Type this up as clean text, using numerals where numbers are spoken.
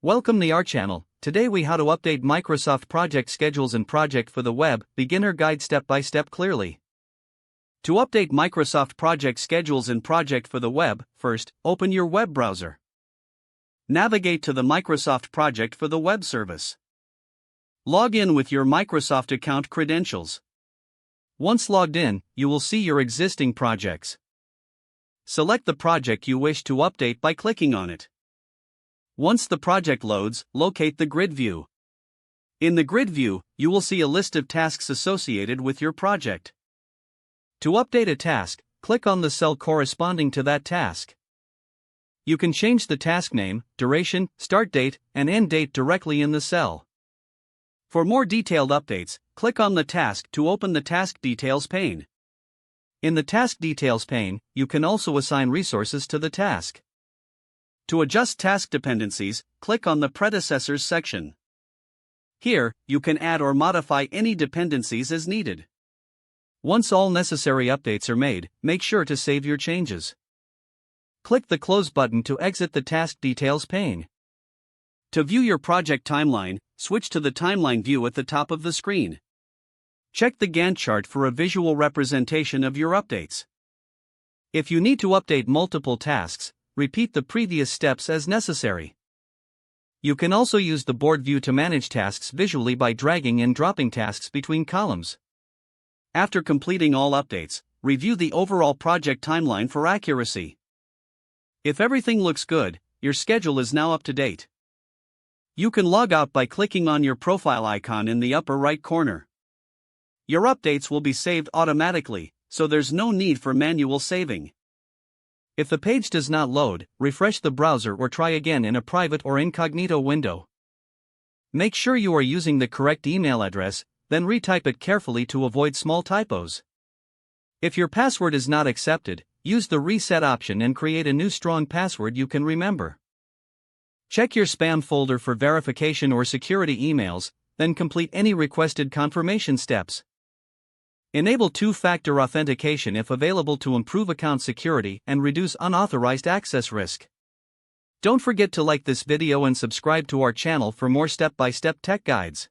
Welcome to our channel. Today we how to update Microsoft project schedules and project for the web, beginner guide step by step clearly. To update Microsoft project schedules and project for the web, first, open your web browser. Navigate to the Microsoft project for the web service. Log in with your Microsoft account credentials. Once logged in, you will see your existing projects. Select the project you wish to update by clicking on it. Once the project loads, locate the grid view. In the grid view, you will see a list of tasks associated with your project. To update a task, click on the cell corresponding to that task. You can change the task name, duration, start date, and end date directly in the cell. For more detailed updates, click on the task to open the Task Details pane. In the Task Details pane, you can also assign resources to the task. To adjust task dependencies, click on the Predecessors section. Here, you can add or modify any dependencies as needed. Once all necessary updates are made, make sure to save your changes. Click the Close button to exit the Task Details pane. To view your project timeline, switch to the Timeline view at the top of the screen. Check the Gantt chart for a visual representation of your updates. If you need to update multiple tasks, repeat the previous steps as necessary. You can also use the board view to manage tasks visually by dragging and dropping tasks between columns. After completing all updates, review the overall project timeline for accuracy. If everything looks good, your schedule is now up to date. You can log out by clicking on your profile icon in the upper right corner. Your updates will be saved automatically, so there's no need for manual saving. If the page does not load, refresh the browser or try again in a private or incognito window. Make sure you are using the correct email address, then retype it carefully to avoid small typos. If your password is not accepted, use the reset option and create a new strong password you can remember. Check your spam folder for verification or security emails, then complete any requested confirmation steps. Enable two-factor authentication if available to improve account security and reduce unauthorized access risk. Don't forget to like this video and subscribe to our channel for more step-by-step tech guides.